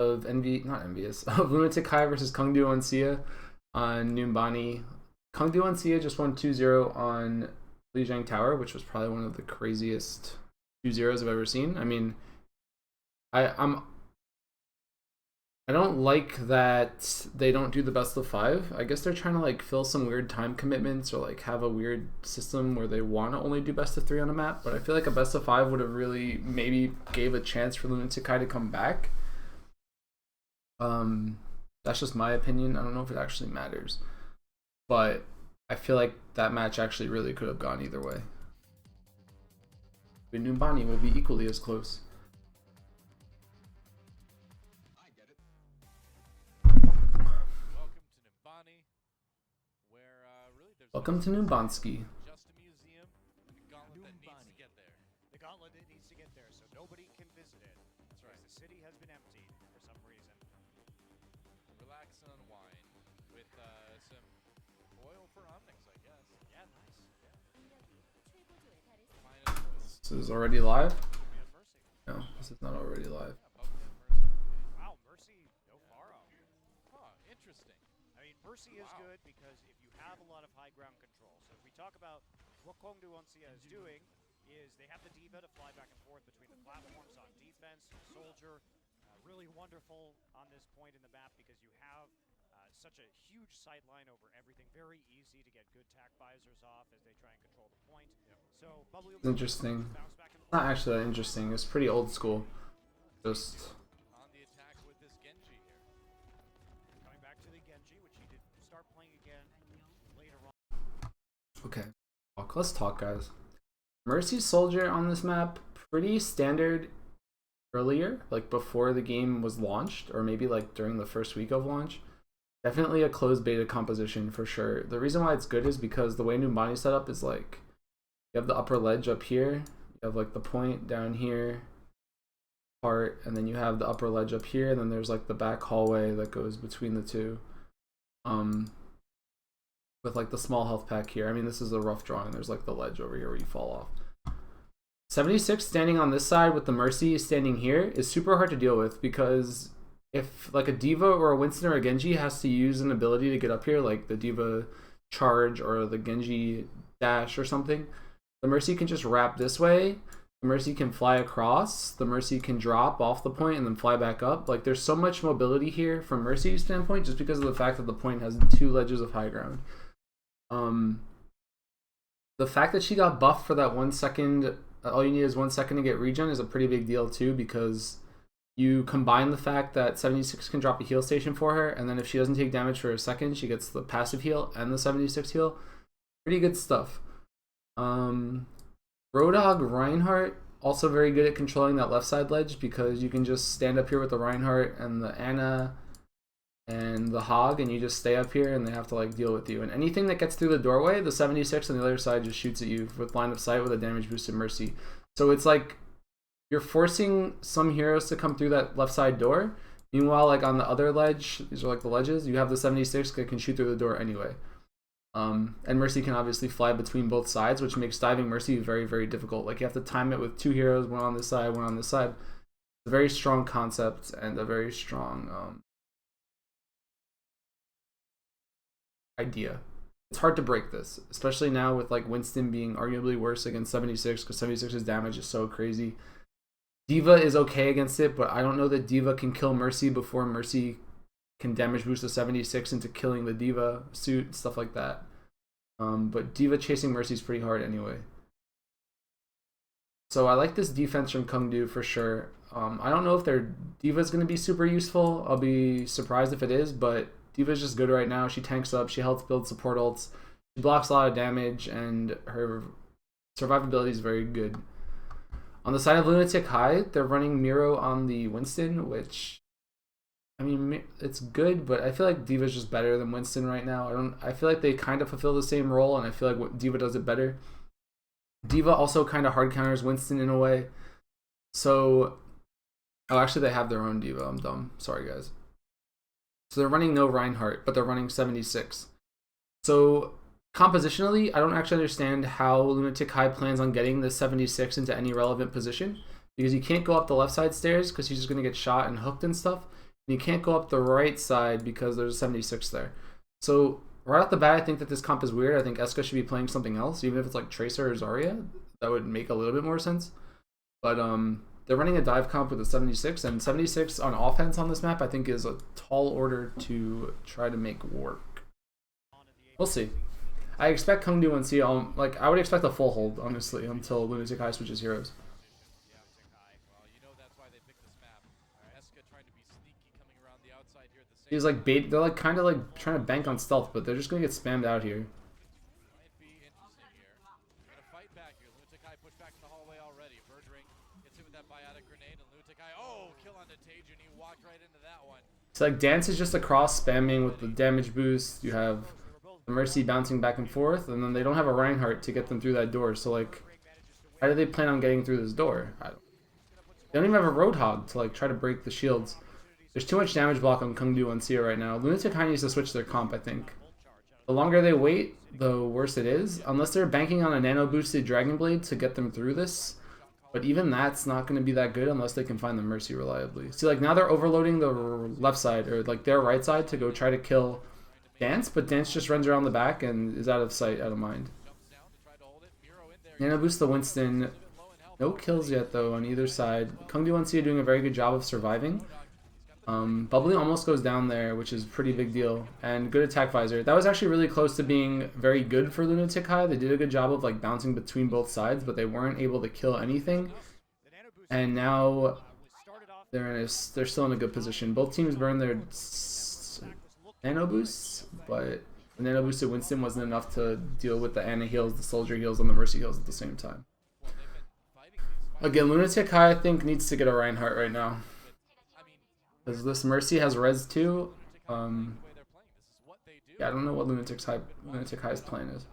of not envious, of Lunatic High versus Kungdu Uncia on Numbani. Kungdu Uncia just won 2-0 on Lijiang Tower, which was probably one of the craziest 2-0s I've ever seen. I mean, I don't like that they don't do the best of 5. I guess they're trying to like fill some weird time commitments or like have a weird system where they want to only do best of 3 on a map. But I feel like a best of 5 would have really maybe gave a chance for Lunatic High to come back. That's just my opinion. I don't know if it actually matters, but I feel like that match actually really could have gone either way. But Numbani will be equally as close. Welcome to Numbanski. Just a museum, a gauntlet that needs to get there. The gauntlet that needs to get there, so nobody can visit it. That's right. The city has been emptied for some reason. Relax and unwind with some oil for Omnix, I guess. Yeah, nice. Yeah. Minus oil. This is already live? We have Mercy. No, this is not already live. Yeah, Pokemon Mercy. Wow, Mercy, no Faro. Huh, interesting. I mean, Mercy is good because if you have a lot of high ground control. So if we talk about what Kongdu Uncia is doing, is they have the diva to fly back and forth between the platforms on defense, soldier. Really wonderful on this point in the map because you have such a huge sight line over everything. Very easy to get good tack visors off as they try and control the point. Yep. So Bubbly will Interesting. bounce back and Not actually that interesting. It's pretty old school. Just On the attack with this Genji here. coming back to the Genji, which he did start playing again later on. okay. Let's talk, guys. Mercy Soldier on this map, pretty standard earlier, like before the game was launched, or maybe like during the first week of launch. Definitely a closed beta composition for sure. The reason why it's good is because the way Numbani set up is like you have the upper ledge up here, you have like the point down here part, and then you have the upper ledge up here, and then there's like the back hallway that goes between the two. With like the small health pack here. I mean, this is a rough drawing. There's like the ledge over here where you fall off. 76 standing on this side with the Mercy standing here is super hard to deal with because if like a Diva or a Winston or a Genji has to use an ability to get up here, like the Diva charge or the Genji dash or something, the Mercy can just wrap this way. The Mercy can fly across. The Mercy can drop off the point and then fly back up. Like there's so much mobility here from Mercy's standpoint just because of the fact that the point has 2 ledges of high ground. The fact that she got buffed for that 1 second, all you need is 1 second to get regen is a pretty big deal too, because you combine the fact that 76 can drop a heal station for her, and then if she doesn't take damage for a second, she gets the passive heal and the 76 heal. Pretty good stuff. Roadhog Reinhardt, also very good at controlling that left side ledge because you can just stand up here with the Reinhardt and the Anna and the Hog, and you just stay up here and they have to like deal with you. And anything that gets through the doorway, the 76 on the other side just shoots at you with line of sight with a damage boosted Mercy. So it's like you're forcing some heroes to come through that left side door. Meanwhile, like on the other ledge, these are like the ledges, you have the 76 that can shoot through the door anyway. And Mercy can obviously fly between both sides, which makes diving Mercy very, very difficult. Like you have to time it with 2 heroes, one on this side, one on this side. It's a very strong concept and a very strong idea. It's hard to break this, especially now with like Winston being arguably worse against 76 because 76's damage is so crazy. Diva is okay against it, but I don't know that Diva can kill Mercy before Mercy can damage boost the 76 into killing the Diva suit, stuff like that. But Diva chasing Mercy is pretty hard anyway. So I like this defense from Kungdu for sure. I don't know if their Diva is going to be super useful. I'll be surprised if it is, but Diva's just good right now. She tanks up, she helps build support ults, she blocks a lot of damage, and her survivability is very good. On the side of Lunatic High, they're running Miro on the Winston, which, I mean, it's good, but I feel like Diva's just better than Winston right now. I feel like they kind of fulfill the same role, and I feel like Diva does it better. Diva also kind of hard counters Winston in a way. So, oh, actually they have their own Diva. I'm dumb. Sorry, guys. So they're running no Reinhardt, but they're running 76. So compositionally, I don't actually understand how Lunatic High plans on getting the 76 into any relevant position, because you can't go up the left side stairs because he's just going to get shot and hooked and stuff. And you can't go up the right side because there's a 76 there. So right off the bat, I think that this comp is weird. I think Eska should be playing something else, even if it's like Tracer or Zarya. That would make a little bit more sense. But they're running a dive comp with a 76, and 76 on offense on this map I think is a tall order to try to make work. We'll see. I expect Kungdu and Uncia, like I would expect a full hold honestly until Lunatic High switches heroes. Well, you know that's why they picked this map. Eska trying to be sneaky coming around the outside here at the same He's like bait. They're like kind of like trying to bank on stealth, but they're just gonna get spammed out here. Might be interesting here. Gonna fight back here. Lunatic High pushed back in the hallway already. Birdring gets hit with that biotic grenade, and Lunatic High, oh, kill on Contagion. He walked right into that one. So like Dance is just across spamming with the damage boost. You have the Mercy bouncing back and forth, and then they don't have a Reinhardt to get them through that door. So like, how do they plan on getting through this door? They don't even have a Roadhog to like try to break the shields. There's too much damage block on Kungdu and Uncia right now. Lunatic High needs to switch their comp, I think. The longer they wait, the worse it is. Unless they're banking on a nano boosted Dragon Blade to get them through this. But even that's not going to be that good unless they can find the Mercy reliably. See, like now they're overloading the left side, or like their right side, to go try to kill Dance, but Dance just runs around the back and is out of sight, out of mind. Nano boost the Winston. No kills yet though on either side. Kungdu and Uncia doing a very good job of surviving. Bubbly almost goes down there, which is a pretty big deal. And good attack visor. That was actually really close to being very good for Lunatic High. They did a good job of like bouncing between both sides, but they weren't able to kill anything. And now they're still in a good position. Both teams burned their nano boosts, but the nano boosted Winston wasn't enough to deal with the Ana heals, the soldier heals, and the Mercy heals at the same time. Again, Lunatic High I think needs to get a Reinhardt right now. Because this Mercy has res too. Yeah, I don't know what Lunatic High's plan is.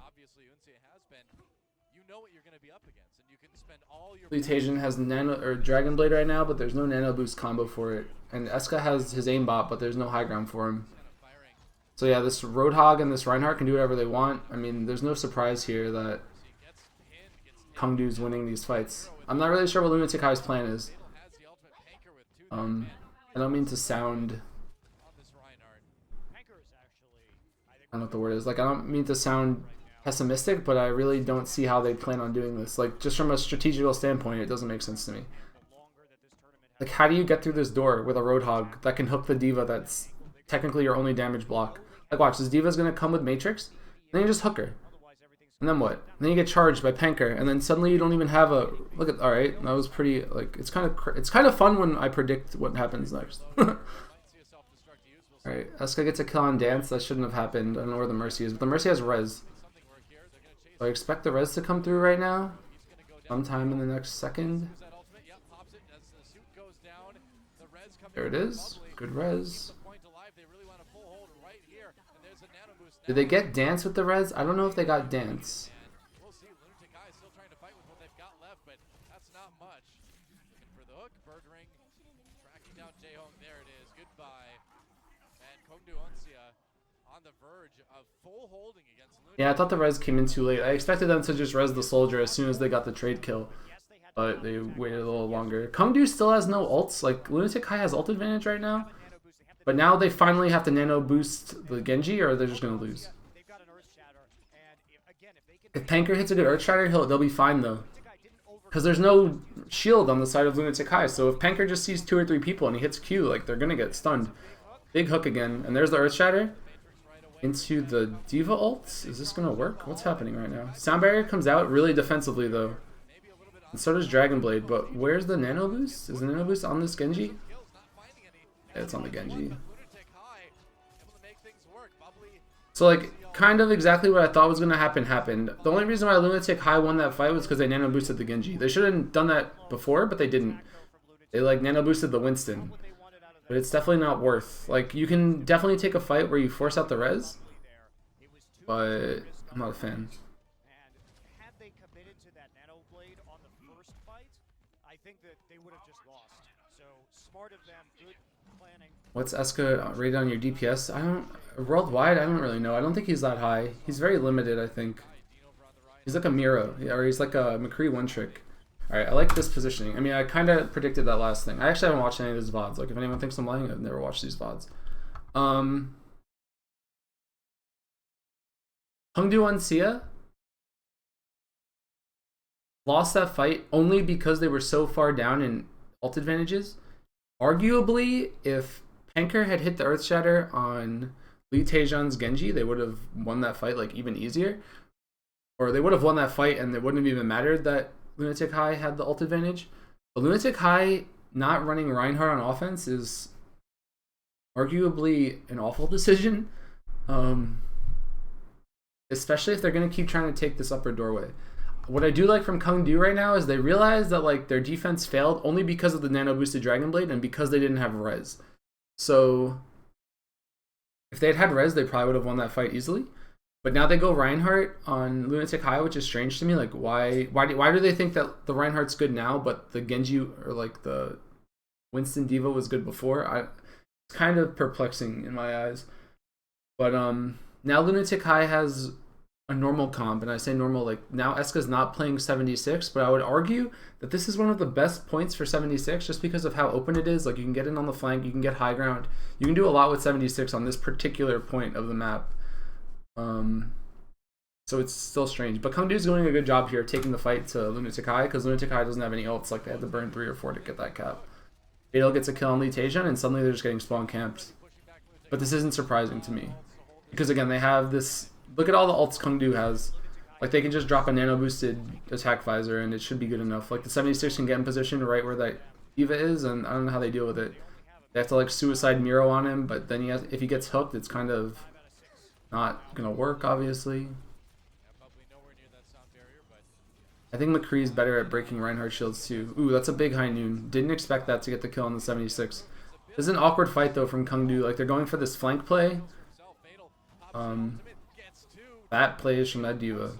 Lutasion has Nano or Dragon Blade right now, but there's no Nano Boost combo for it. And Eska has his aimbot, but there's no high ground for him. So yeah, this Roadhog and this Reinhardt can do whatever they want. I mean, there's no surprise here that Kungdu's winning these fights. I'm not really sure what Lunatic High's plan is. I don't mean to sound, I don't know what the word is, like I don't mean to sound pessimistic, but I really don't see how they plan on doing this. Like just from a strategical standpoint, it doesn't make sense to me. Like how do you get through this door with a Roadhog that can hook the D.Va that's technically your only damage block? Like watch, this D.Va's gonna come with Matrix, then you just hook her. And then what? And then you get charged by Panker, and then suddenly you don't even have a look at. All right, that was pretty. Like it's kind of fun when I predict what happens next. All right, Eska gets a kill on Dance. That shouldn't have happened. I don't know where the Mercy is, but the Mercy has res. So I expect the res to come through right now, sometime in the next second. There it is. Good res. Did they get Dance with the res? I don't know if they got Dance. We'll see. Lunatic High still trying to fight with what they've got left, but that's not much. Looking for the hook. Birdring tracking down Jaehong. There it is. Goodbye. And Kungdu Uncia on the verge of full holding against Lunatic. Yeah, I thought the res came in too late. I expected them to just res the soldier as soon as they got the trade kill, but they waited a little longer. Kungdu still has no ults. Like Lunatic High has ult advantage right now. But now they finally have to nano boost the Genji, or they're just gonna lose. If Panker hits a good Earth Shatter, they'll be fine though, because there's no shield on the side of Lunatic High. So if Panker just sees 2 or 3 people and he hits Q, like they're gonna get stunned. Big hook again, and there's the Earth Shatter into the D.Va ult. Is this gonna work? What's happening right now? Sound Barrier comes out really defensively though, and so does Dragon Blade. But where's the nano boost? Is the nano boost on this Genji? It's on the Genji. So like kind of exactly what I thought was gonna happen happened. The only reason why Lunatic High won that fight was because they nano boosted the Genji. They should have done that before, but they didn't. They like nano boosted the Winston. But it's definitely not worth. Like you can definitely take a fight where you force out the res, but I'm not a fan. Had they committed to that nano blade on the first fight, I think that they would have just lost. So smart of them, good planning. What's Eska rated on your DPS? Worldwide, I don't really know. I don't think he's that high. He's very limited, I think. He's like a Miro, or he's like a McCree one trick. Alright, I like this positioning. I mean, I kind of predicted that last thing. I actually haven't watched any of these VODs. Like, if anyone thinks I'm lying, I've never watched these VODs. Hongdu Uncia lost that fight only because they were so far down in ult advantages. Arguably, if Panker had hit the Earth Shatter on Lee Taejan's Genji, they would have won that fight like even easier. Or they would have won that fight and it wouldn't have even mattered that Lunatic High had the ult advantage. But Lunatic High not running Reinhardt on offense is arguably an awful decision. Especially if they're going to keep trying to take this upper doorway. What I do like from Hongdu right now is they realize that like their defense failed only because of the nano boosted Dragon Blade and because they didn't have res. So if they had had res, they probably would have won that fight easily. But now they go Reinhardt on Lunatic High, which is strange to me. Like why do they think that the Reinhardt's good now, but the Genji or like the Winston Diva was good before? It's kind of perplexing in my eyes. But now Lunatic High has a normal comp, and I say normal like now Eska's not playing 76, but I would argue that this is one of the best points for 76 just because of how open it is. Like you can get in on the flank, you can get high ground, you can do a lot with 76 on this particular point of the map. So it's still strange, but Hongdu's doing a good job here taking the fight to Lunatic High because Lunatic High doesn't have any ults. Like they had to burn 3 or 4 to get that cap. Fatal gets a kill on Lee Taejan, and suddenly they're just getting spawn camped. But this isn't surprising to me because again they have this. Look at all the ults Hongdu has. Like they can just drop a nano boosted attack visor and it should be good enough. Like the 76 can get in position right where that Diva is, and I don't know how they deal with it. They have to like suicide Miro on him, but then if he gets hooked, it's kind of not gonna work, obviously. I think McCree's better at breaking Reinhardt shields too. Ooh, that's a big high noon. Didn't expect that to get the kill on the 76. This is an awkward fight though from Hongdu. Like they're going for this flank play. That plays from that Diva.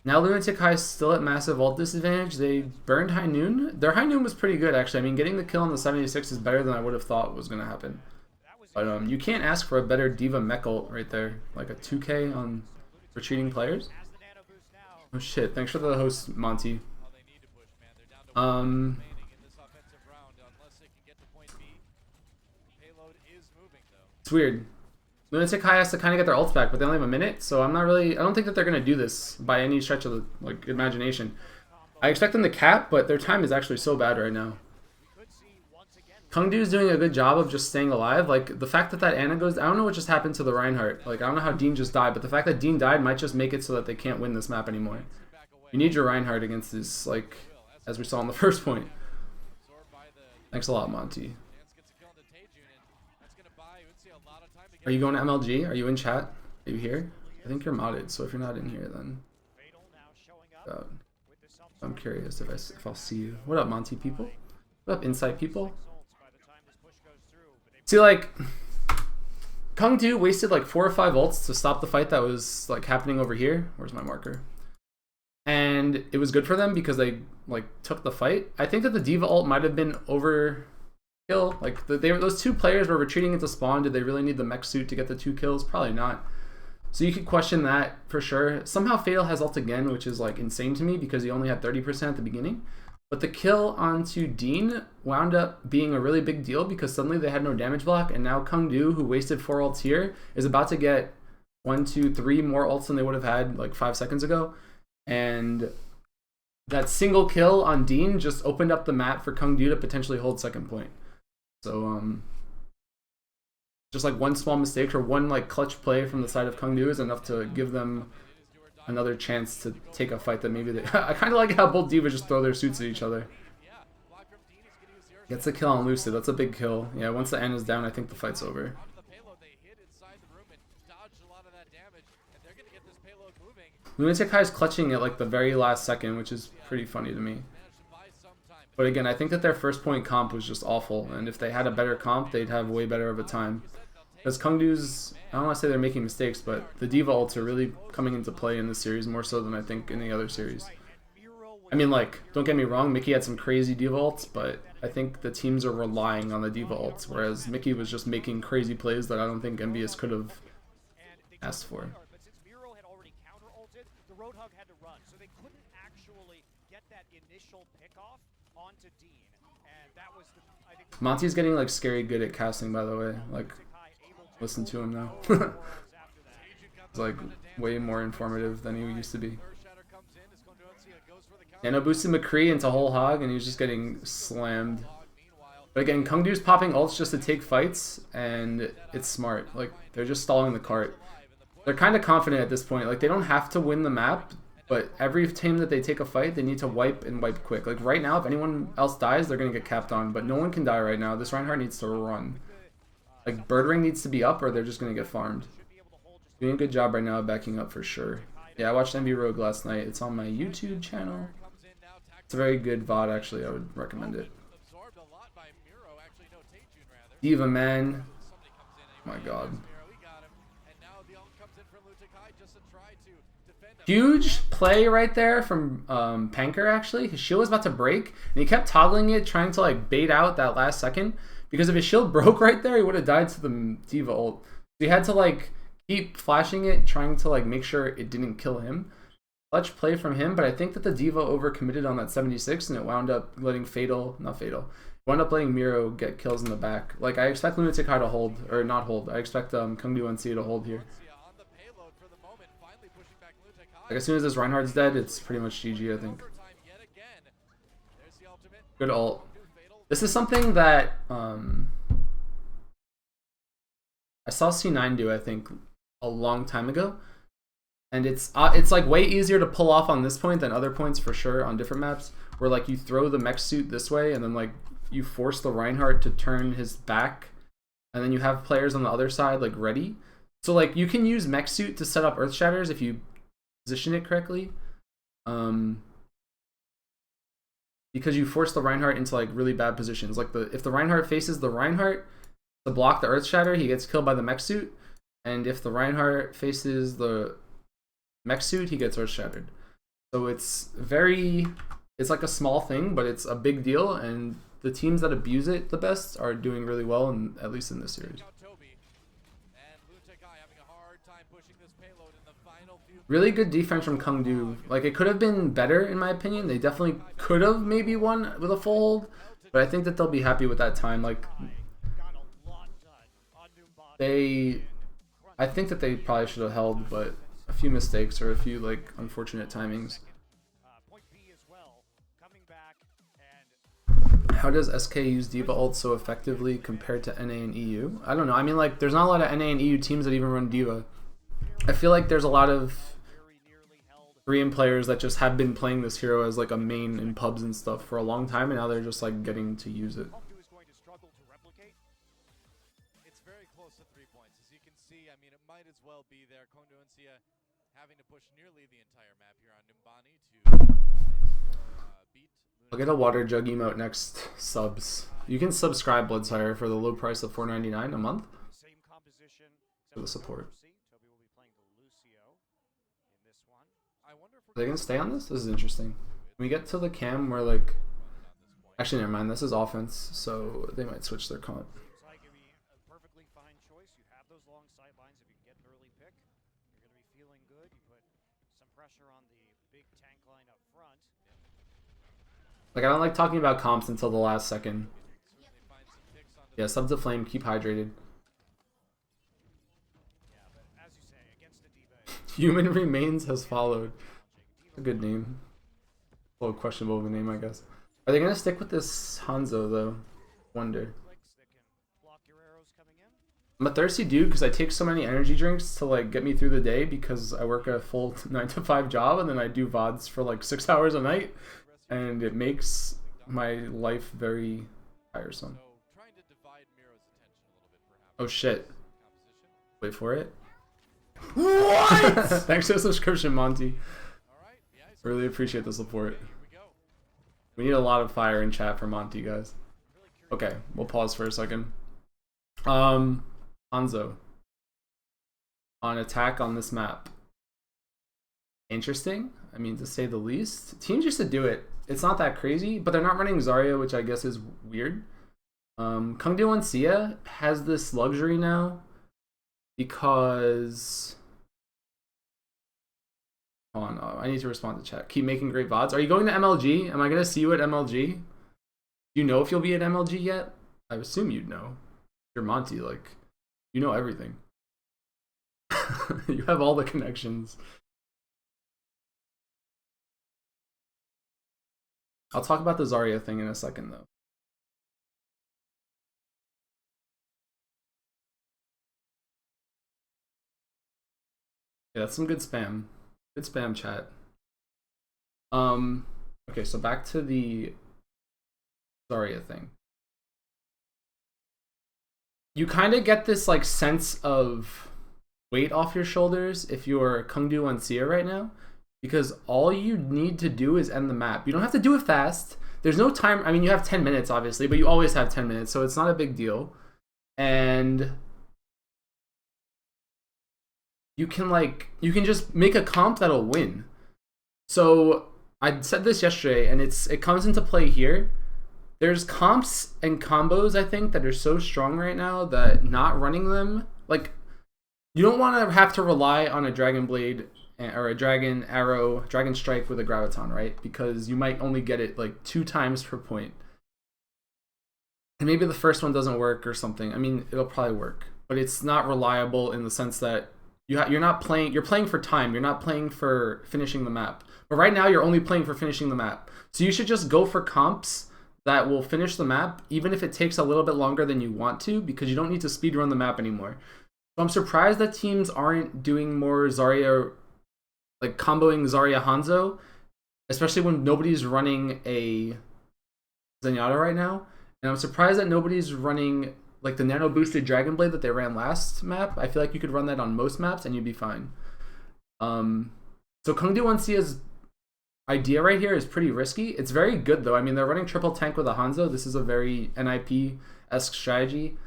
Now Lunatic High still at massive ult disadvantage. They burned High Noon. Their High Noon was pretty good actually. I mean, getting the kill on the 76 is better than I would have thought was going to happen. But you can't ask for a better Diva mech ult right there. Like a 2k on retreating players. Oh shit, thanks for the host, Monty. It's weird. Lunatic High has to kind of get their ults back, but they only have a minute, so I don't think that they're going to do this by any stretch of the like imagination. I expect them to cap, but their time is actually so bad right now. Hongdu is doing a good job of just staying alive. Like, the fact that that Ana goes... I don't know what just happened to the Reinhardt. Like, I don't know how Dean just died, but the fact that Dean died might just make it so that they can't win this map anymore. You need your Reinhardt against this, like, as we saw in the first point. Thanks a lot, Monty. Are you going to MLG? Are you in chat? Are you here? I think you're modded, so if you're not in here, then... I'm curious if I'll see you. What up, Monty people? What up, Insight people? See, like, Hongdu wasted like 4 or 5 ults to stop the fight that was like happening over here. Where's my marker? And it was good for them because they like took the fight. I think that the Diva ult might have been overkill. Like those 2 players were retreating into spawn. Did they really need the mech suit to get the 2 kills? Probably not. So you could question that for sure. Somehow Fatal has ult again, which is like insane to me because he only had 30% at the beginning. But the kill onto Dean wound up being a really big deal because suddenly they had no damage block, and now Hongdu, who wasted 4 ults here, is about to get 1, 2, 3 more ults than they would have had like 5 seconds ago. And that single kill on Dean just opened up the map for Hongdu to potentially hold second point. So just like one small mistake or one like clutch play from the side of Hongdu is enough to give them another chance to take a fight that maybe they... I kind of like how both Divas just throw their suits at each other. Gets the kill on Lucid. That's a big kill. Yeah, once the N is down, I think the fight's over. Lunatic High is clutching at like the very last second, which is pretty funny to me. But again, I think that their first point comp was just awful, and if they had a better comp, they'd have way better of a time. Because Hongdu's, I don't want to say they're making mistakes, but the Diva ults are really coming into play in this series more so than I think any other series. I mean, like, don't get me wrong, Mickey had some crazy Diva ults, but I think the teams are relying on the Diva ults, whereas Mickey was just making crazy plays that I don't think MBS could have asked for. that initial pickoff onto Dean, and that was the, I think, Monty's getting like scary good at casting, by the way. Like, listen to him now. It's like way more informative than he used to be. Nano boosted McCree into whole hog, and he was just getting slammed. But again, Kungdu's popping ults just to take fights, and it's smart. Like, they're just stalling the cart. They're kind of confident at this point. Like, they don't have to win the map, but every time that they take a fight, they need to wipe and wipe quick. Like, right now, if anyone else dies, they're going to get capped on. But no one can die right now. This Reinhardt needs to run. Like, Birdring needs to be up, or they're just going to get farmed. Doing a good job right now of backing up for sure. Yeah, I watched MB Rogue last night. It's on my YouTube channel. It's a very good VOD, actually. I would recommend it. Diva, man. Oh my god. Huge play right there from Panker, actually. His shield was about to break, and he kept toggling it, trying to like bait out that last second. Because if his shield broke right there, he would have died to the Diva ult. So he had to like keep flashing it, trying to like make sure it didn't kill him. Clutch play from him, but I think that the Diva overcommitted on that 76, and it wound up letting wound up letting Miro get kills in the back. Like, I expect Lunatic to hold, or not hold. I expect Kungdu Uncia to hold here. Like, as soon as this Reinhardt's dead, it's pretty much GG, I think. Good ult. This is something that I saw C9 do, I think, a long time ago. And it's like way easier to pull off on this point than other points for sure on different maps, where like you throw the mech suit this way and then like you force the Reinhardt to turn his back, and then you have players on the other side like ready. So like you can use mech suit to set up earth shatters if you position it correctly, because you force the Reinhardt into like really bad positions. Like if the Reinhardt faces the Reinhardt to block the earth shatter, he gets killed by the mech suit, and if the Reinhardt faces the mech suit, he gets earth shattered. So it's like a small thing, but it's a big deal, and the teams that abuse it the best are doing really well, and at least in this series. Really good defense from Kungdu. Like, it could have been better in my opinion. They definitely could have maybe won with a full hold, but I think that they'll be happy with that time. Like, I think that they probably should have held, but a few mistakes or a few like unfortunate timings. How does SK use Diva ult so effectively compared to NA and EU? I don't know. I mean, like, there's not a lot of NA and EU teams that even run Diva. I feel like there's a lot of Korean players that just have been playing this hero as like a main in pubs and stuff for a long time, and now they're just like getting to use it. It's very close to 3 points. As you can see, I mean, it might as well be there. Uncia having to push nearly the entire map here on Numbani to beat. I'll get a water jug emote next subs. You can subscribe Bloodsire for the low price of $4.99 a month for the support. Are they gonna stay on this? This is interesting. When we get to the cam where like, actually never mind, this is offense, so they might switch their comp. Like, I don't like talking about comps until the last second. Yeah, sub to flame, keep hydrated. Human Remains has followed. A good name. A little questionable of a name, I guess. Are they gonna stick with this Hanzo though? Wonder. I'm a thirsty dude because I take so many energy drinks to like get me through the day, because I work a full 9 to 5 job and then I do VODs for like 6 hours a night, and it makes my life very tiresome. Oh shit. Wait for it. What? Thanks for the subscription, Monty. Really appreciate the support. We need a lot of fire in chat for Monty, guys. Okay, we'll pause for a second. Hanzo on attack on this map. Interesting. I mean, to say the least. Teams used to do it. It's not that crazy, but they're not running Zarya, which I guess is weird. Kungdu Uncia has this luxury now because Hold on, I need to respond to chat. Keep making great VODs. Are you going to MLG? Am I gonna see you at MLG? Do you know if you'll be at MLG yet? I assume you'd know. You're Monty, like, you know everything. You have all the connections. I'll talk about the Zarya thing in a second, though. Yeah, that's some good spam. Good spam chat. Okay, so back to the Zarya thing. You kind of get this like sense of weight off your shoulders if you're Kungdu Uncia right now, because all you need to do is end the map. You don't have to do it fast. There's no time. I mean, you have 10 minutes obviously, but you always have 10 minutes, so it's not a big deal. And you can just make a comp that'll win. So I said this yesterday, and it comes into play here. There's comps and combos, I think, that are so strong right now that not running them, like, you don't want to have to rely on a Dragon Blade or a Dragon Arrow, Dragon Strike with a Graviton, right? Because you might only get it like 2 times per point. And maybe the first one doesn't work or something. I mean, it'll probably work, but it's not reliable in the sense that you're playing for time. You're not playing for finishing the map. But right now, you're only playing for finishing the map. So you should just go for comps that will finish the map, even if it takes a little bit longer than you want to, because you don't need to speedrun the map anymore. So I'm surprised that teams aren't doing more Zarya, like comboing Zarya Hanzo, especially when nobody's running a Zenyatta right now. And I'm surprised that nobody's running like the nano boosted Dragon Blade that they ran last map. I feel like you could run that on most maps and you'd be fine. So Kungdu Uncia's idea right here is pretty risky. It's very good though. I mean, they're running triple tank with a Hanzo. This is a very NIP-esque strategy.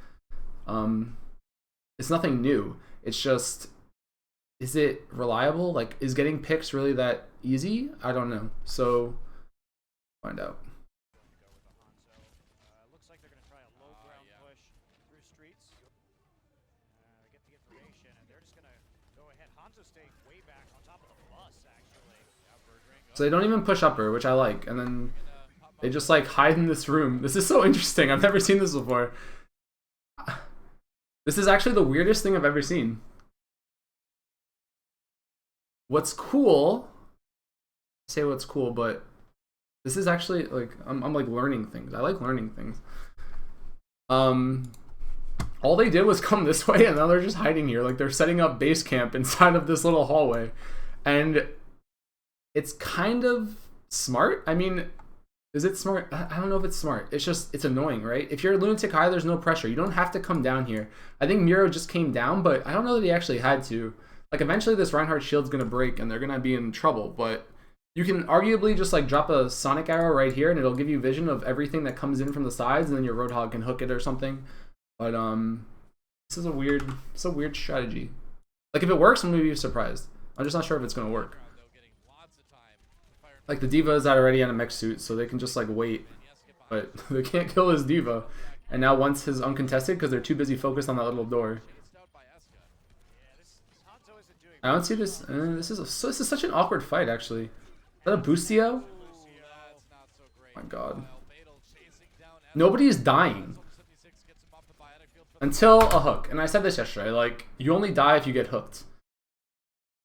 It's nothing new. It's just, is it reliable? Like, is getting picks really that easy? I don't know. So, find out. Looks like they're going to try a low ground push through streets. Get the information, and they're just going to go ahead. Hanzo staying way back on top of the bus, actually. So they don't even push upper, which I like, and then they just like hide in this room. This is so interesting. I've never seen this before. This is actually the weirdest thing I've ever seen. What's cool, say what's cool, but this is actually like, I'm like learning things. I like learning things. All they did was come this way, and now they're just hiding here. Like, they're setting up base camp inside of this little hallway. And it's kind of smart. I mean, is it smart? I don't know if it's smart. It's just, it's annoying, right? If you're Lunatic high, there's no pressure. You don't have to come down here. I think Miro just came down, but I don't know that he actually had to. Like, eventually this Reinhardt shield's going to break, and they're going to be in trouble. But you can arguably just, like, drop a Sonic Arrow right here, and it'll give you vision of everything that comes in from the sides, and then your Roadhog can hook it or something. But, this is a weird strategy. Like, if it works, I'm going to be surprised. I'm just not sure if it's going to work. Like, the D.Va is already in a mech suit, so they can just, like, wait. But they can't kill his D.Va. And now once his uncontested, because they're too busy focused on that little door. I don't see this. This is such an awkward fight, actually. Is that a Boostio? Oh my god. Nobody's dying. Until a hook. And I said this yesterday, like, you only die if you get hooked.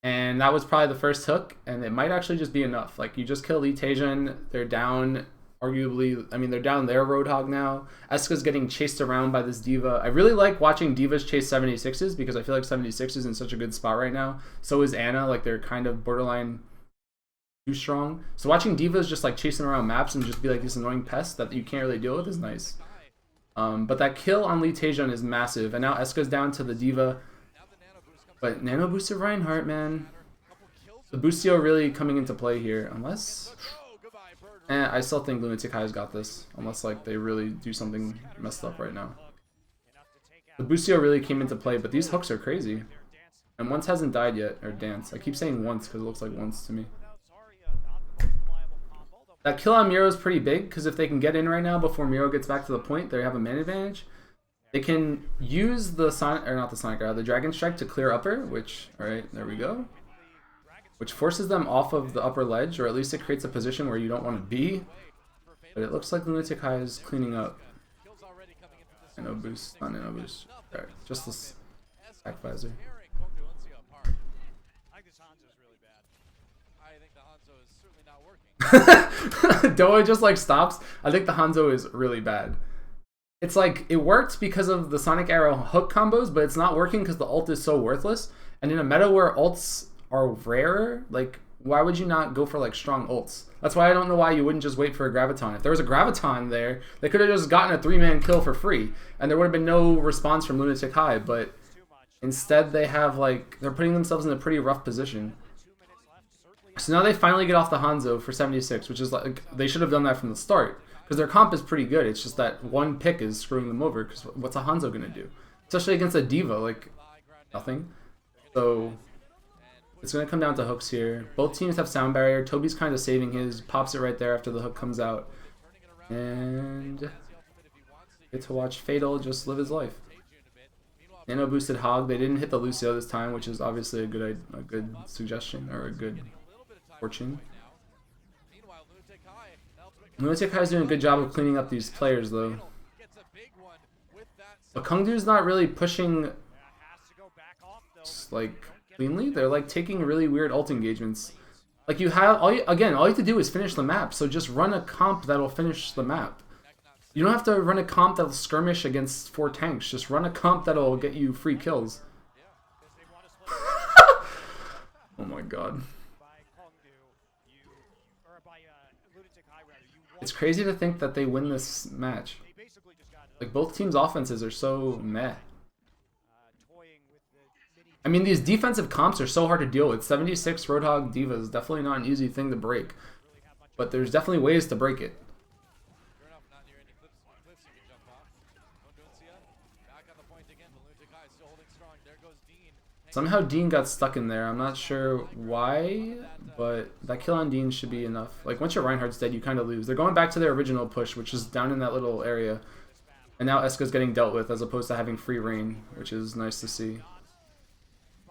And that was probably the first hook, and it might actually just be enough. Like, you just kill Lee Taejeon, they're down, arguably, I mean, they're down their Roadhog now. Eska's getting chased around by this D.Va. I really like watching D.Vas chase 76s, because I feel like 76 is in such a good spot right now. So is Ana, like, they're kind of borderline too strong. So watching D.Vas just, like, chasing around maps and just be like this annoying pest that you can't really deal with is nice. But that kill on Lee Taejeon is massive, and now Eska's down to the D.Va. But nano boosted Reinhardt, man. The Boostio really coming into play here, unless... I still think Lunatic High's got this, unless like they really do something messed up right now. The Boostio really came into play, but these hooks are crazy. And once hasn't died yet, or dance. I keep saying once because it looks like once to me. That kill on Miro is pretty big, because if they can get in right now before Miro gets back to the point, they have a man advantage. They can use the Sonic, or not the Sonic, the Dragon Strike to clear upper, which, alright, there we go. which forces them off of the upper ledge, or at least it creates a position where you don't want to be. But it looks like Lunatic High is cleaning up. Nano boost, not nano boost. Alright, just this back visor. Doa just like stops. I think the Hanzo is really bad. It's like it worked because of the Sonic Arrow hook combos, but it's not working because the ult is so worthless. And in a meta where ults are rarer, like why would you not go for like strong ults? That's why I don't know why you wouldn't just wait for a Graviton. If there was a Graviton there, they could have just gotten a 3-man kill for free, and there would have been no response from Lunatic High. But instead, they have like they're putting themselves in a pretty rough position. So now they finally get off the Hanzo for 76, which is like they should have done that from the start because their comp is pretty good. It's just that one pick is screwing them over. Because what's a Hanzo gonna do, especially against a diva? Like nothing. So it's going to come down to hooks here. Both teams have sound barrier. Toby's kind of saving his. Pops it right there after the hook comes out. And get to watch Fatal just live his life. Nano boosted Hog. They didn't hit the Lucio this time, which is obviously a good suggestion or a good fortune. Lunatic High is doing a good job of cleaning up these players though. But Kungdu's not really pushing like cleanly. They're like taking really weird ult engagements. Like you have all you have to do is finish the map. So just run a comp that'll finish the map. You don't have to run a comp that'll skirmish against 4 tanks. Just run a comp that'll get you free kills. Oh my god. It's crazy to think that they win this match. Like both teams' offenses are so meh. I mean, these defensive comps are so hard to deal with. 76 Roadhog Diva is definitely not an easy thing to break. But there's definitely ways to break it. Somehow Dean got stuck in there. I'm not sure why, but that kill on Dean should be enough. Like, once your Reinhardt's dead, you kind of lose. They're going back to their original push, which is down in that little area. And now Eska's getting dealt with as opposed to having free reign, which is nice to see.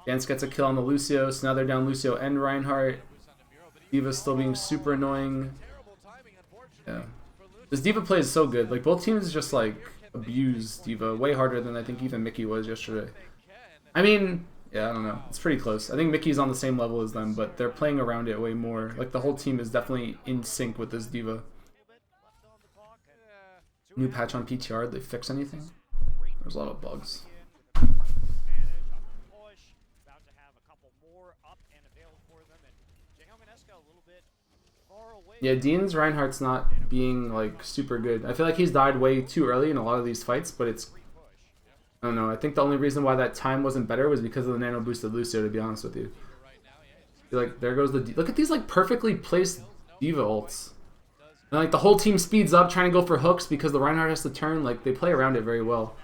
Gantz gets a kill on the Lucio, so now they're down Lucio and Reinhardt. Diva's still being super annoying. Yeah. This Diva play is so good. Like, both teams just, like, abuse Diva way harder than I think even Mickey was yesterday. I mean, yeah, I don't know. It's pretty close. I think Mickey's on the same level as them, but they're playing around it way more. Like, the whole team is definitely in sync with this Diva. New patch on PTR, did they fix anything? There's a lot of bugs. Yeah, Dean's Reinhardt's not being, like, super good. I feel like he's died way too early in a lot of these fights, but it's... I don't know. I think the only reason why that time wasn't better was because of the nano boosted Lucio, to be honest with you. Like, there goes the... Look at these, like, perfectly placed Diva ults. And, like, the whole team speeds up trying to go for hooks because the Reinhardt has to turn. Like, they play around it very well.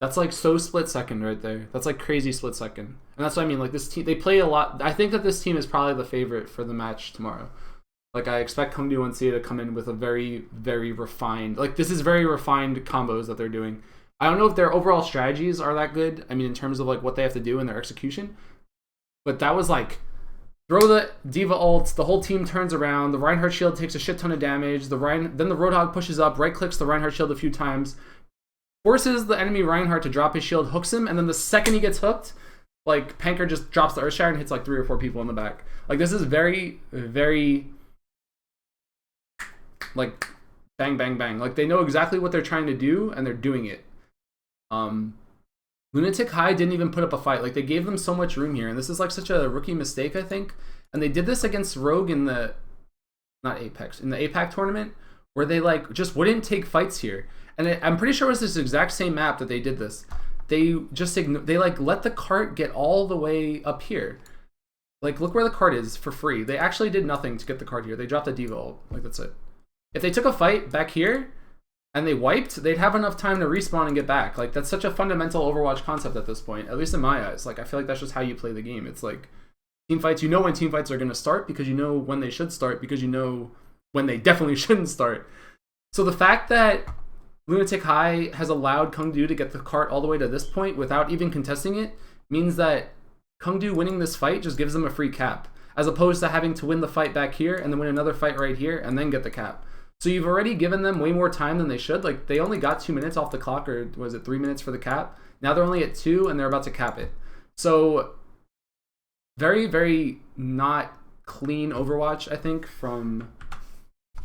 That's like so split second right there. That's like crazy split second. And that's what I mean. Like this team, they play a lot. I think that this team is probably the favorite for the match tomorrow. Like I expect Kungdu Uncia to come in with a very, very refined, like this is very refined combos that they're doing. I don't know if their overall strategies are that good. I mean, in terms of like what they have to do in their execution. But that was like, throw the Diva ults, the whole team turns around, the Reinhardt shield takes a shit ton of damage, then the Roadhog pushes up, right clicks the Reinhardt shield a few times, forces the enemy Reinhardt to drop his shield, hooks him, and then the second he gets hooked, like, Panker just drops the Earthshatter and hits, like, 3 or 4 people in the back. Like, this is very, very, like, bang, bang, bang. Like, they know exactly what they're trying to do, and they're doing it. Lunatic High didn't even put up a fight. Like, they gave them so much room here, and this is, like, such a rookie mistake, I think. And they did this against Rogue in the, not Apex, in the APAC tournament, where they, like, just wouldn't take fights here. And I'm pretty sure it was this exact same map that they did this. They just they like let the cart get all the way up here. Like look where the cart is for free. They actually did nothing to get the cart here. They dropped a Diva ult. Like that's it. If they took a fight back here and they wiped, they'd have enough time to respawn and get back. Like that's such a fundamental Overwatch concept at this point, at least in my eyes. Like I feel like that's just how you play the game. It's like team fights. You know when team fights are going to start because you know when they should start because you know when they definitely shouldn't start. So the fact that Lunatic High has allowed Kungdu to get the cart all the way to this point without even contesting it means that Kongdu winning this fight just gives them a free cap, as opposed to having to win the fight back here and then win another fight right here and then get the cap. So you've already given them way more time than they should. Like, they only got 2 minutes off the clock, or was it 3 minutes for the cap? Now they're only at 2 and they're about to cap it. So very, very not clean Overwatch, I think, from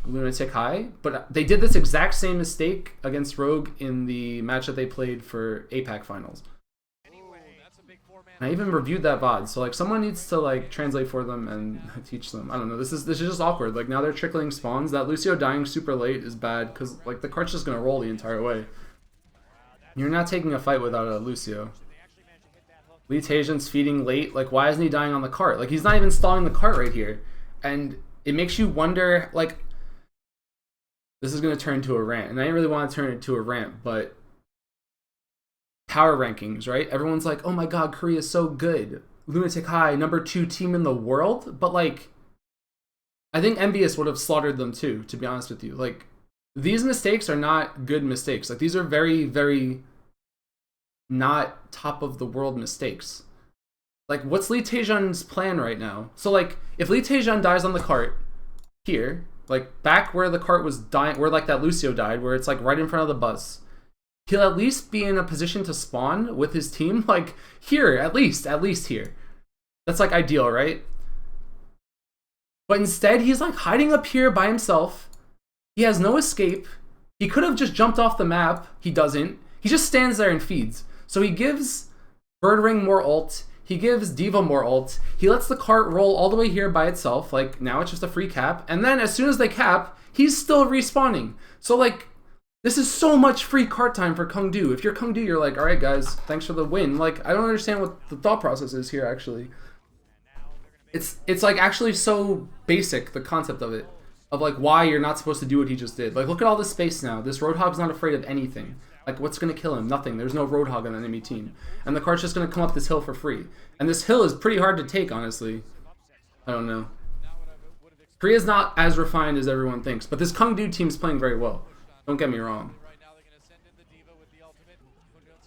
Lunatic High. But they did this exact same mistake against Rogue in the match that they played for APAC Finals. I even reviewed that VOD, so like someone needs to like translate for them and teach them. I don't know. This is just awkward. Like, now they're trickling spawns. That Lucio dying super late is bad because like the cart's just gonna roll the entire way. You're not taking a fight without a Lucio. Lee Tajian's feeding late. Like, why isn't he dying on the cart? Like, he's not even stalling the cart right here, and it makes you wonder. Like, this is gonna turn into a rant, and I didn't really want to turn it into a rant, but power rankings, right? Everyone's like, oh my god, Korea's so good. Lunatic High, #2 team in the world. But like, I think Envious would have slaughtered them too, to be honest with you. Like, these mistakes are not good mistakes. Like, these are very, very not top of the world mistakes. Like, what's Lee Taejan's plan right now? So like, if Lee Taejan dies on the cart here, like back where the cart was dying, where like that Lucio died, where it's like right in front of the bus, he'll at least be in a position to spawn with his team, like here, at least here. That's like ideal, right? But instead, he's like hiding up here by himself. He has no escape. He could have just jumped off the map. He doesn't. He just stands there and feeds. So he gives Birdring more ult. He gives D.Va more ult. He lets the cart roll all the way here by itself. Like, now it's just a free cap. And then as soon as they cap, he's still respawning. So like, this is so much free cart time for Kongdu. If you're Kongdu, you're like, all right, guys, thanks for the win. Like, I don't understand what the thought process is here, actually. It's like actually so basic, the concept of it. Of like, why you're not supposed to do what he just did. Like, look at all this space now. This Roadhog's not afraid of anything. Like, what's going to kill him? Nothing. There's no Roadhog on the enemy team. And the cart's just going to come up this hill for free. And this hill is pretty hard to take, honestly. I don't know. Korea's not as refined as everyone thinks. But this Kongdu team's playing very well. Don't get me wrong.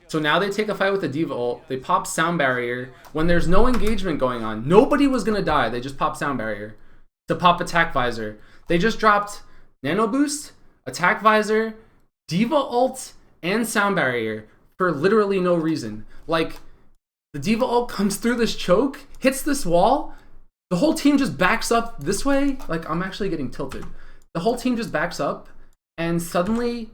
So now they take a fight with the D.Va ult. They pop sound barrier when there's no engagement going on. Nobody was going to die. They just pop sound barrier to pop attack visor. They just dropped nano boost, attack visor, D.Va ult, and sound barrier for literally no reason. Like, the D.Va ult comes through this choke, hits this wall. The whole team just backs up this way. Like, I'm actually getting tilted. The whole team just backs up. And suddenly,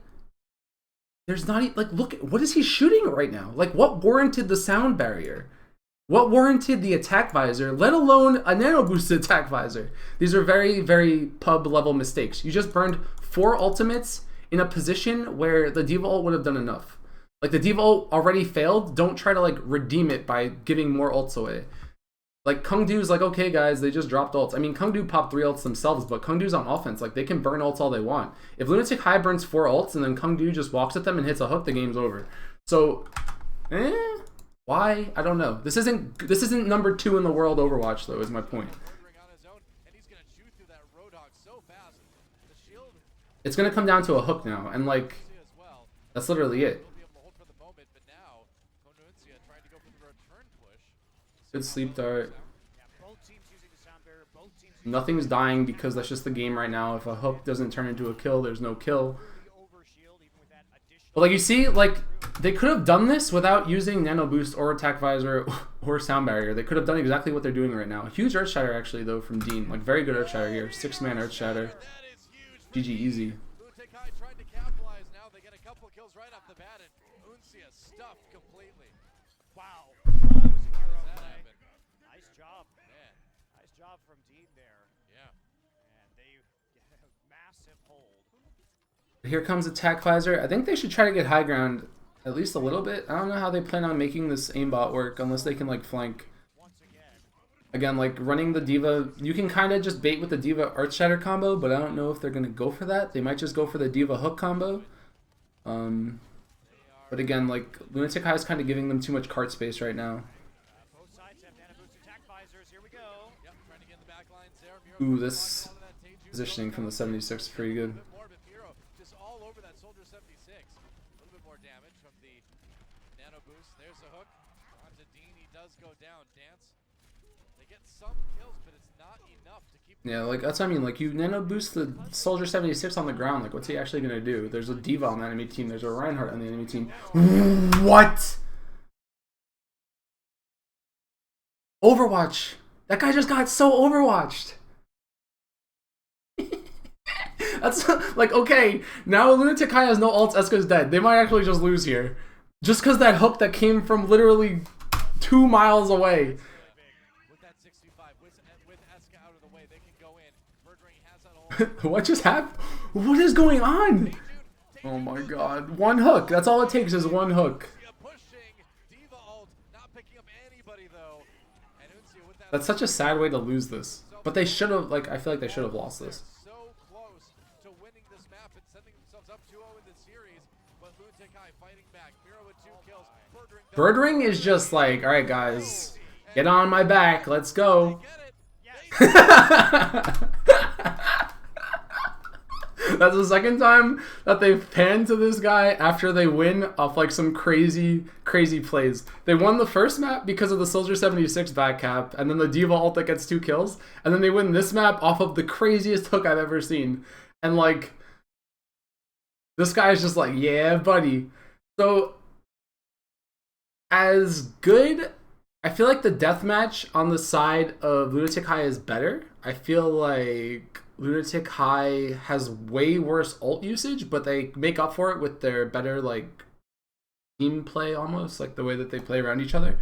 there's not, like, look, what is he shooting right now? Like, what warranted the sound barrier? What warranted the attack visor, let alone a nano boosted attack visor? These are very, very pub level mistakes. You just burned 4 ultimates in a position where the D.Va ult would have done enough. Like, the D.Va ult already failed. Don't try to, like, redeem it by giving more ults away. Like, Kongdu's like, okay, guys, they just dropped ults. I mean, Kongdu popped 3 ults themselves, but Kongdu's on offense. Like, they can burn ults all they want. If Lunatic High burns 4 ults and then Kongdu just walks at them and hits a hook, the game's over. So, why? I don't know. This isn't #2 in the world Overwatch, though, is my point. It's going to come down to a hook now, and, like, that's literally it. Good sleep dart. Nothing's dying because that's just the game right now. If a hook doesn't turn into a kill, there's no kill. But like, you see, like, they could have done this without using nano boost or attack visor or sound barrier. They could have done exactly what they're doing right now. Huge earth shatter actually though from Dean. Like, very good earth shatter here. 6-man earth shatter. GG easy. Lunatic High tried to capitalize now. They get a couple kills right off the bat, and Uncia stuffed completely. Wow. That was a hero play. Nice job. Man. Nice job from Dean there. Yeah. And they get a massive hold. Here comes attack visor. I think they should try to get high ground at least a little bit. I don't know how they plan on making this aimbot work unless they can like flank. Again, like running the D.Va, you can kind of just bait with the D.Va Earth Shatter combo, but I don't know if they're going to go for that. They might just go for the D.Va hook combo. But again, like, Lunatic High is kind of giving them too much cart space right now. Both sides have nano boost attack visors. Here we go. Yep, trying to get in the back lines there. Ooh, this positioning from the 76 is pretty good. Just all over that Soldier 76. A little bit more damage from the nano boost. There's the hook. Onto Dean, he does go down. Dance, they get some kills, but it's not enough to keep. Yeah, like that's what I mean. Like you nano boost the Soldier 76 on the ground. Like what's he actually gonna do? There's a Diva on the enemy team. There's a Reinhardt on the enemy team. What? Overwatch. That guy just got so overwatched. That's like, okay, now Lunatic High has no ults, Eska's dead. They might actually just lose here. Just because that hook that came from literally 2 miles away. With that 65, with Eska out of the way, they can go in. Murdering has that all. What just happened? What is going on? Oh my god. One hook. That's all it takes is one hook. Pushing Diva ult, not picking up anybody though. And Uncia with that. That's such a sad way to lose this. But they should have, like, I feel like they should have lost this. So close to winning this map and sending themselves up 2-0 in the series, but Lunatic High fighting back. Miro with 2 kills. Birdring is just like, alright guys, get on my back, let's go. That's the second time that they've panned to this guy after they win off like some crazy plays. They won the first map because of the Soldier 76 back cap, and then the Diva ult that gets 2 kills, and then they win this map off of the craziest hook I've ever seen. And like, this guy is just like, yeah, buddy. So, as good, I feel like the deathmatch on the side of Lunatic High is better. I feel like Lunatic High has way worse ult usage, but they make up for it with their better like team play almost, like the way that they play around each other.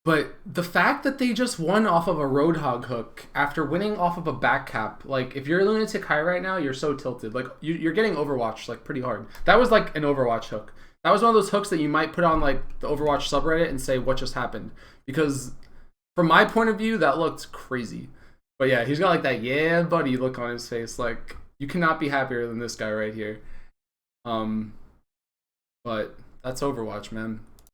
But the fact that they just won off of a Roadhog hook after winning off of a back cap, like if you're Lunatic High right now, you're so tilted. Like you're getting Overwatched like pretty hard. That was like an Overwatch hook. That was one of those hooks that you might put on like the Overwatch subreddit and say what just happened. Because from my point of view, that looked crazy. But yeah, he's got like that yeah buddy look on his face. Like you cannot be happier than this guy right here. But that's Overwatch, man.